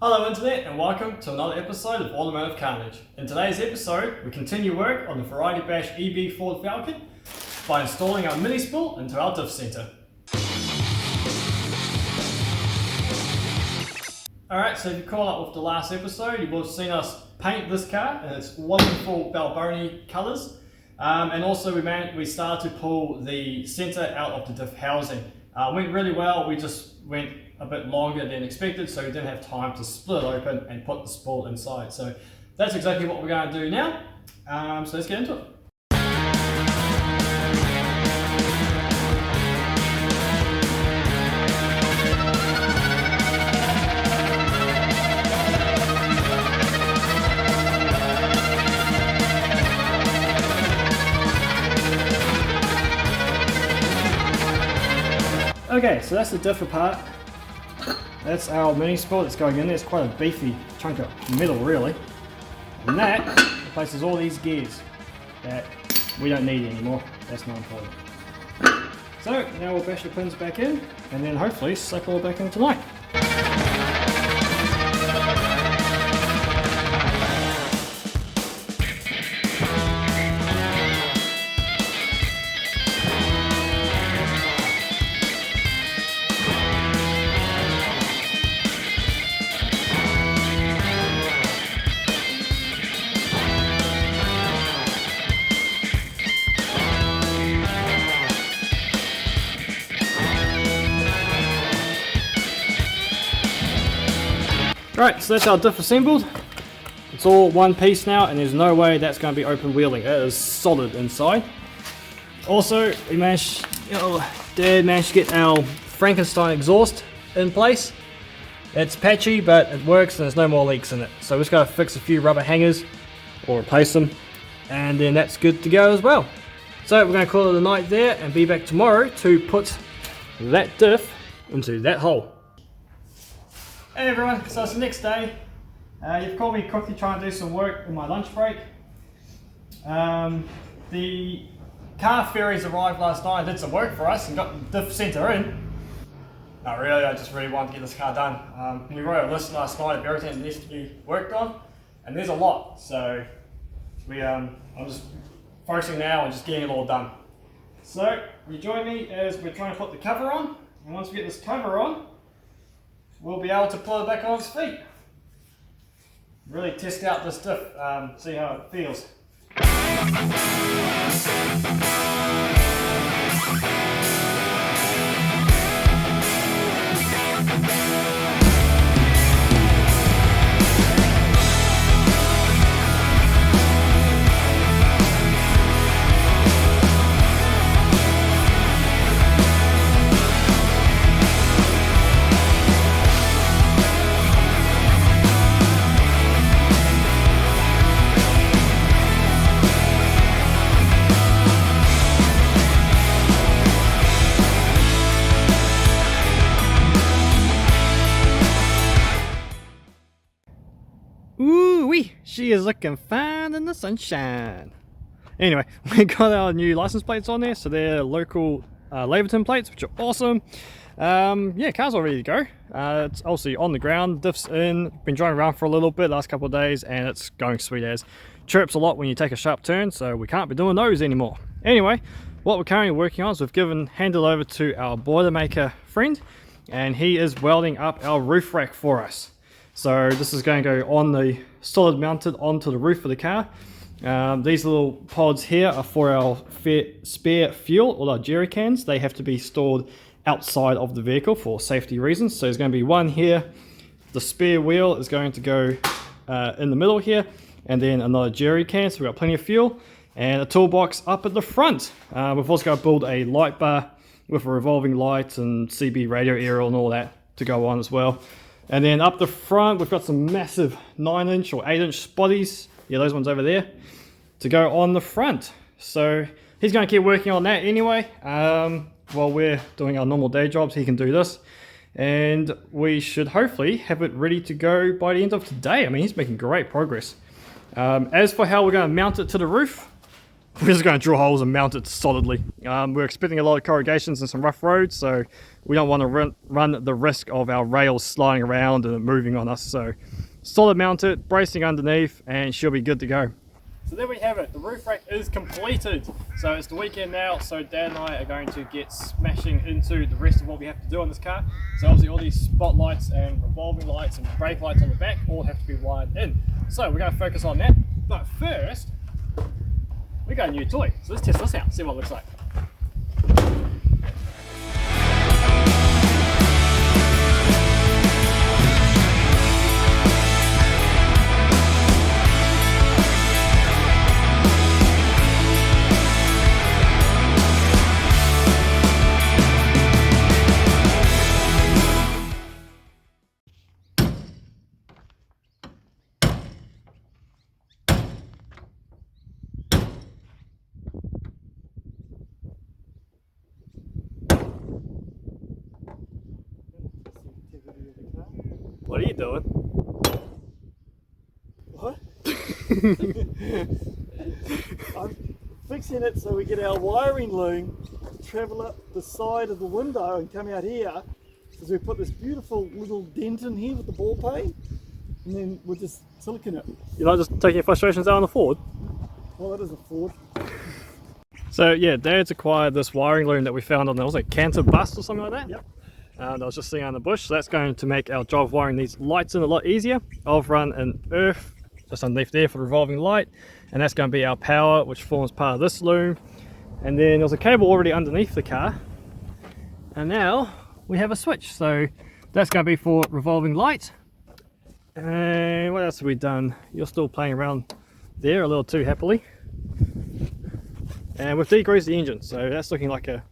Hello Internet and welcome to another episode of Automotive Carnage. In today's episode, we continue work on the Variety Bash EB Falcon by installing our Minispool into our diff center. Alright, so if you call up with the last episode, you will have seen us paint this car in its wonderful Balboni colours. And also we started to pull the center out of the diff housing. Went really well, we just went a bit longer than expected, so we didn't have time to split it open and put the spool inside. So that's exactly what we're going to do now. So let's get into it. Okay, so that's the differ part. That's our Minispool that's going in there. It's quite a beefy chunk of metal really. And that replaces all these gears that we don't need anymore. That's not important. So now we'll bash the pins back in and then hopefully suck it all back in tonight. Right, so that's our diff assembled. It's all one piece now and there's no way that's going to be open wheeling. It is solid inside. Also, Dad managed to get our Frankenstein exhaust in place. It's patchy but it works and there's no more leaks in it. So we're just going to fix a few rubber hangers or replace them and then that's good to go as well. So we're going to call it a night there and be back tomorrow to put that diff into that hole. Hey everyone, so it's the next day. You've called me quickly trying to do some work in my lunch break. The car ferries arrived last night and did some work for us and got the diff center in. Not really, I just really wanted to get this car done. We wrote a list last night of everything that needs to be worked on and there's a lot. So I'm just focusing now on just getting it all done. So you join me as we're trying to put the cover on, and once we get this cover on, we'll be able to pull it back on its feet. Really test out this diff, see how it feels. Ooh-wee, she is looking fine in the sunshine. Anyway, we got our new license plates on there, so they're local Laverton plates, which are awesome. Yeah, car's all ready to go. It's obviously on the ground, diff's in, been driving around for a little bit last couple of days, and it's going sweet as. Chirps a lot when you take a sharp turn, so we can't be doing those anymore. Anyway, what we're currently working on is we've handed over to our Boilermaker friend, and he is welding up our roof rack for us. So this is going to go on the solid mounted onto the roof of the car. These little pods here are for our spare fuel or our jerry cans. They have to be stored outside of the vehicle for safety reasons. So there's going to be one here. The spare wheel is going to go in the middle here, and then another jerry can. So we've got plenty of fuel and a toolbox up at the front. We've also got to build a light bar with a revolving light and CB radio aerial and all that to go on as well. And then up the front, we've got some massive 9-inch or 8-inch spotties. Yeah, those ones over there to go on the front. So he's going to keep working on that anyway. While we're doing our normal day jobs, he can do this. And we should hopefully have it ready to go by the end of today. I mean, he's making great progress. As for how we're going to mount it to the roof, we're just going to drill holes and mount it solidly. We're expecting a lot of corrugations and some rough roads, so we don't want to run the risk of our rails sliding around and moving on us. So solid mount it, bracing underneath, and she'll be good to go. So there we have it, the roof rack is completed. So it's the weekend now, so Dad and I are going to get smashing into the rest of what we have to do on this car. So obviously all these spotlights and revolving lights and brake lights on the back all have to be wired in. So we're going to focus on that, but first, we got a new toy. So let's test this out, see what it looks like. What are you doing? What? I'm fixing it so we get our wiring loom to travel up the side of the window and come out here, because we put this beautiful little dent in here with the ball peen, and then we'll just silicon it. You're not just taking your frustrations out on the Ford? Well, that is a Ford. So yeah, Dad's acquired this wiring loom that we found on, was it Canter Bus or something like that? Yep. I was just sitting on the bush, so that's going to make our job of wiring these lights in a lot easier. I've run an earth just underneath there for the revolving light, and that's going to be our power, which forms part of this loom. And then there's a cable already underneath the car, and now we have a switch, so that's going to be for revolving light. And what else have we done? You're still playing around there a little too happily. And we've degreased the engine, so that's looking like a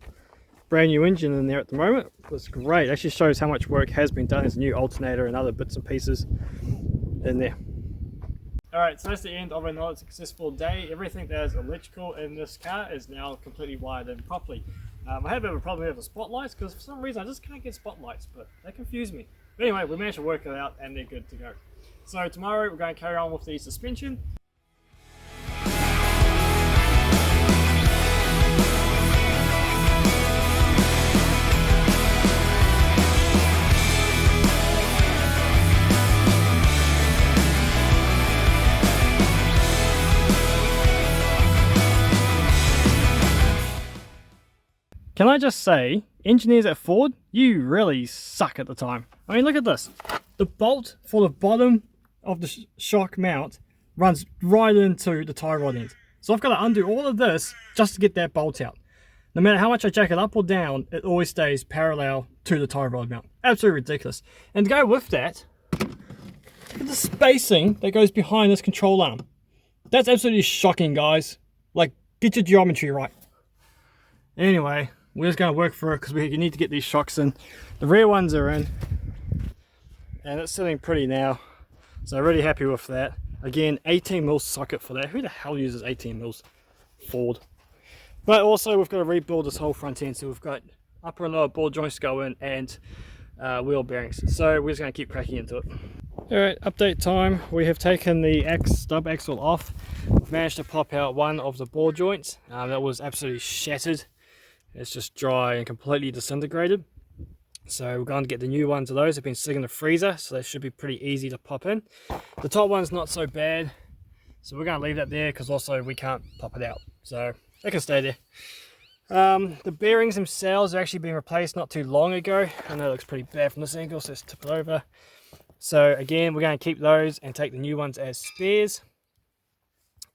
brand new engine in there at the moment. It's great. It actually shows how much work has been done. There's a new alternator and other bits and pieces in there. Alright, so that's the end of another successful day. Everything that is electrical in this car is now completely wired in properly. I have a bit of a problem with the spotlights, because for some reason I just can't get spotlights, but they confuse me. But anyway, we managed to work it out and they're good to go. So tomorrow we're going to carry on with the suspension. Can I just say, engineers at Ford, you really suck at the time. I mean, look at this. The bolt for the bottom of the shock mount runs right into the tie rod end. So I've got to undo all of this just to get that bolt out. No matter how much I jack it up or down, it always stays parallel to the tie rod mount. Absolutely ridiculous. And to go with that, look at the spacing that goes behind this control arm. That's absolutely shocking, guys. Like, get your geometry right. Anyway, we're just going to work for it because we need to get these shocks in. The rear ones are in, and it's sitting pretty now, so really happy with that. Again, 18mm socket for that. Who the hell uses 18mm? Ford. But also we've got to rebuild this whole front end, so we've got upper and lower ball joints go in and wheel bearings. So we're just going to keep cracking into it. Alright, update time. We have taken the stub axle off. We've managed to pop out one of the ball joints. That was absolutely shattered. It's just dry and completely disintegrated. So we're going to get the new ones of those. They've been sitting in the freezer, so they should be pretty easy to pop in. The top one's not so bad, so we're going to leave that there because also we can't pop it out. So they can stay there. The bearings themselves have actually been replaced not too long ago. I know it looks pretty bad from this angle, so let's tip it over. So again, we're going to keep those and take the new ones as spares.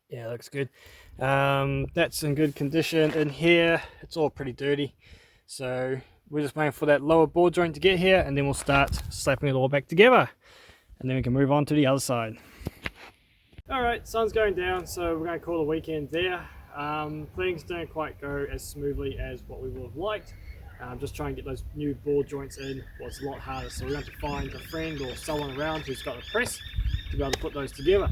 Yeah, looks good. That's in good condition. In here, it's all pretty dirty. So we're just waiting for that lower ball joint to get here, and then we'll start slapping it all back together. And then we can move on to the other side. Alright, sun's going down, so we're going to call the weekend there. Things don't quite go as smoothly as what we would have liked. Just try and get those new ball joints in. Well, it's a lot harder, so we're going to find a friend or someone around who's got a press to be able to put those together.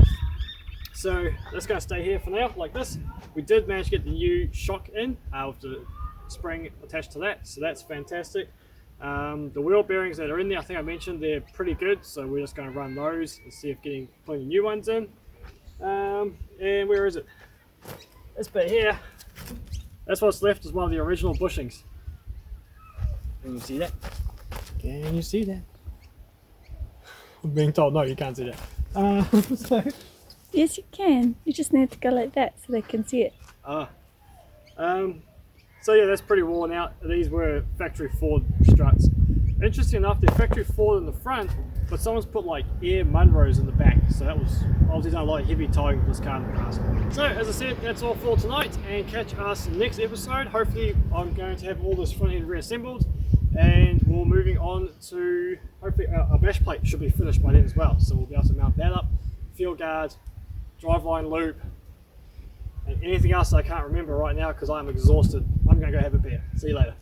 So that's going to stay here for now, like this. We did manage to get the new shock in with the spring attached to that, so that's fantastic. The wheel bearings that are in there, I think I mentioned, they're pretty good, so we're just going to run those and see if getting plenty new ones in. And where is it? this bit here, that's what's left is one of the original bushings. Can you see that? Can you see that? I'm being told no, you can't see that. So, Yes, you can. You just need to go like that so they can see it. so yeah, that's pretty worn out. These were factory Ford struts. Interesting enough, they're factory Ford in the front, but someone's put like air Munros in the back. So that was obviously done a lot of heavy towing for this car in the past. So as I said, that's all for tonight, and catch us next episode. Hopefully I'm going to have all this front end reassembled, and we're moving on to hopefully our bash plate should be finished by then as well. So we'll be able to mount that up, field guard, driveline loop, and anything else I can't remember right now because I'm exhausted. I'm going to go have a beer. See you later.